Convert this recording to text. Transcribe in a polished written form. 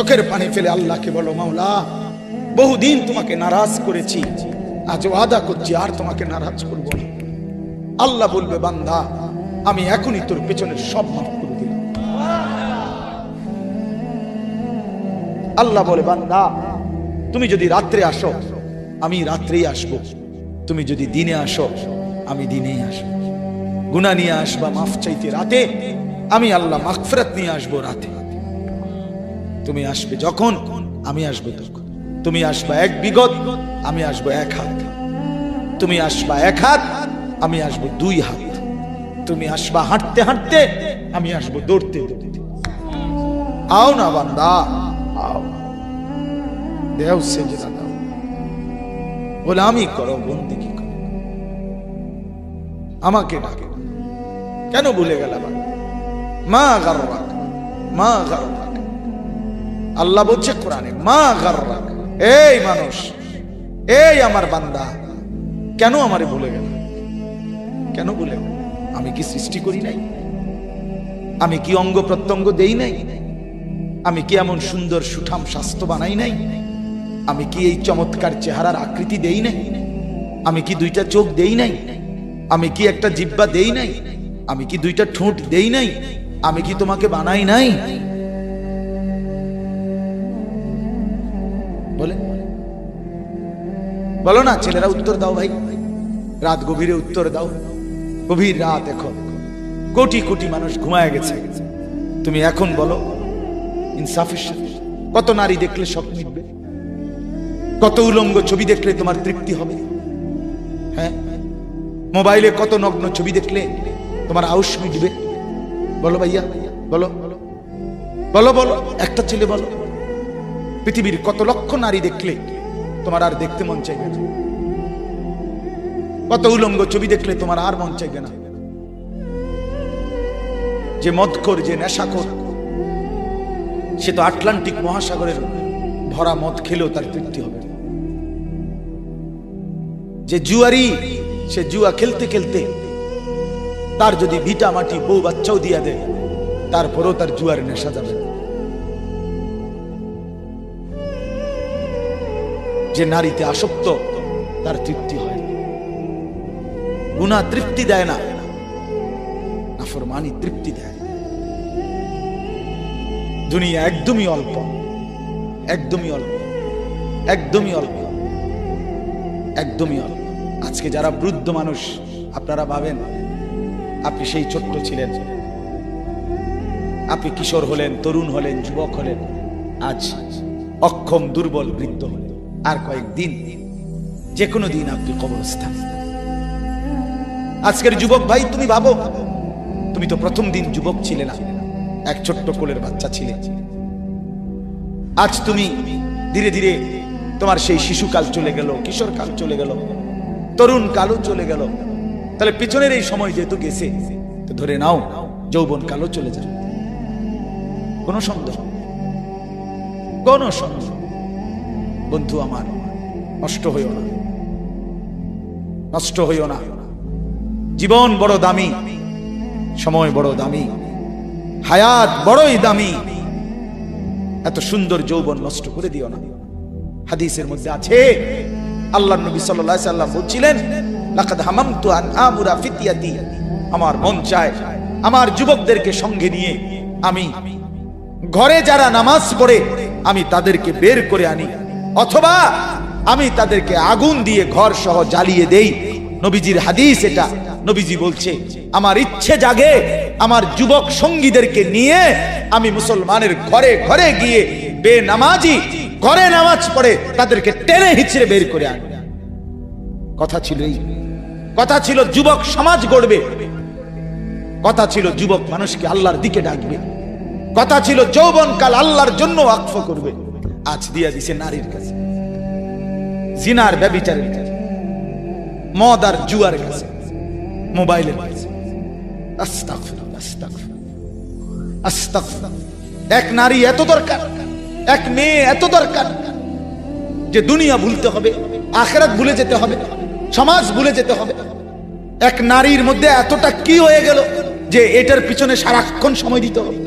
চোখের পানি ফেলে আল্লাহকে বলো, মাওলা বহুদিন তোমাকে নারাজ করেছি, আজ ওয়াদা করছি আর তোমাকে নারাজ করব না। আল্লাহ বলবে, বান্দা আমি এখনই তোর পেছনের সব মাফ করে দিলাম। আল্লাহ বলে, বান্দা তুমি যদি রাত্রে আসো আমি রাত্রেই আসবো, তুমি যদি দিনে আসো আমি দিনেই আসবো। গুনাহ নিয়ে আসবা মাফ চাইতে রাতে, আমি আল্লাহ মাগফিরাত নিয়ে আসবো রাতে। তুমি আসবে যখন আমি আসবো তখন। তুমি আসবা 1 বিগত, আমি আসবো 1 হাত। তুমি আসবা 1 হাত, আমি আসবো 2 হাত। তুমি আসবা হাঁটতে হাঁটতে, আমি আসবো দৌড়তে দৌড়তে। আও না বান্দা, আও, দেও সেজদা দাও, গোলামি করো, বন্দেগী করো, আমাকে ডাকে। কেন ভুলে গেলাম? মা গাররাক, মা গাররাক। আল্লাহ বলছে কোরআনে, মা গাররাক। এই মানুষ, এই আমার বান্দা, কেন আমারে ভুলে গেল? কেন ভুলে গেল? আমি কি সৃষ্টি করি নাই? আমি কি অঙ্গ প্রত্যঙ্গ দেই নাই? আমি কি এমন সুন্দর সুঠাম স্বাস্থ্য বানাই নাই? আমি কি এই চমৎকার চেহারার আকৃতি দেই নাই? আমি কি 2টা চোখ দেই নাই? আমি কি একটা জিহ্বা দেই নাই? আমি কি 2টা ঠোঁট দেই নাই? আমি কি তোমাকে বানাই নাই? বলে বলো না ছেলেরা, উত্তর দাও ভাই। রাত গভীরে উত্তর দাও। গভীর রাত, এখন কোটি কোটি মানুষ ঘুমায় গেছে। তুমি এখন বলো ইনসাফের সাথে, কত নারী দেখলে শখ মিটবে? কত উলঙ্গ ছবি দেখলে তোমার তৃপ্তি হবে? হ্যাঁ, মোবাইলে কত নগ্ন ছবি দেখলে তোমার আউশ মিটবে? বলো ভাইয়া, বলো বলো বলো, একটা ছেলে বলো। পৃথিবীর কত লক্ষ নারী দেখলে তোমার আর দেখতে মন চাইবে না? কত উলঙ্গ ছবি দেখলে তোমার আর মন চাইবে না? যে মদখোর, যে নেশাখোর, সে তো আটলান্টিক মহাসাগরের ভরা মদ খেলেও তার তৃপ্তি হবে। যে জুয়ারি, সে জুয়া খেলতে খেলতে তার যদি ভিটা মাটি বউ বাচ্চাও দিয়া দেয়, তারপরেও তার জুয়ার নেশা যাবে। যে নারীতে আসক্ত, তার তৃপ্তি হয়। গুনাহ তৃপ্তি দেয় না, নাফরমানি তৃপ্তি দেয়। দুনিয়া একদমই অল্প, একদমই অল্প, একদমই অল্প, একদমই অল্প। আজকে যারা বৃদ্ধ মানুষ, আপনারা ভাবেন আপনি সেই ছোট্ট ছিলেন, আপনি কিশোর হলেন, তরুণ হলেন, যুবক হলেন, আজ অক্ষম দুর্বল বৃদ্ধ হলেন। আর কয়েকদিন, যে কোনো দিন আপনি কবরস্থান। আজকের যুবক ভাই, তুমি ভাবো, তুমি তো প্রথম দিন যুবক ছিলে না, এক ছোট্ট কোলের বাচ্চা ছিলে। আজ তুমি ধীরে ধীরে তোমার সেই শিশুকাল চলে গেল, কিশোর কাল চলে গেল, তরুণ কালও চলে গেল। তাহলে পিছনের এই সময় যেহেতু গেছে, তো ধরে নাও যৌবন কালও চলে যাবে। কোন সন্দেহ, কোন সন্দেহ। বন্ধু আমার, নষ্ট হইও না, নষ্ট হইও না। জীবন বড় দামি, সময় বড় দামি, হায়াত বড়ই দামি। এত সুন্দর যৌবন নষ্ট করে দিও না। হাদিসের মধ্যে আছে, আল্লাহর নবী সাল্লাল্লাহু আলাইহি সাল্লাম বলছিলেন, লাকাদ হামামতু আন আমুরা ফিতিয়াতি, আমার মন চায় আমার যুবকদেরকে সঙ্গে নিয়ে আমি ঘরে যারা নামাজ পড়ে আমি তাদেরকে বের করে আনি, অথবা আমি তাদেরকে আগুন দিয়ে ঘর সহ জ্বালিয়ে দেই। নবীজির হাদিস এটা। নবীজি বলছে, আমার ইচ্ছে জাগে আমার যুবক সঙ্গীদেরকে নিয়ে আমি মুসলমানের ঘরে ঘরে গিয়ে বেনামাজি ঘরে নামাজ পড়ে তাদেরকে টেনে হিচড়ে বের করে আনি। কথা ছিল এই, কথা ছিল যুবক সমাজ গড়বে, কথা ছিল যুবক মানুষকে আল্লাহর দিকে ডাকবে, কথা ছিল যৌবনকাল আল্লাহর জন্য ওয়াকফ করবে। আজ দিয়া দিছে নারীর কাছে, জিনার ব্যভিচারের কাছে, মদ আর জুয়ার কাছে, মোবাইলের কাছে। আস্তাগফিরুল্লাহ, আস্তাগফিরুল্লাহ, আস্তাগফিরুল্লাহ। এক নারী এত দরকার, এক মেয়ে এত দরকার যে দুনিয়া ভুলতে হবে, আখিরাত ভুলে যেতে হবে, সমাজ ভুলে যেতে হবে। এক নারীর মধ্যে এতটা কি হয়ে গেল যে এটার পিছনে সারাক্ষণ সময় দিতে হবে।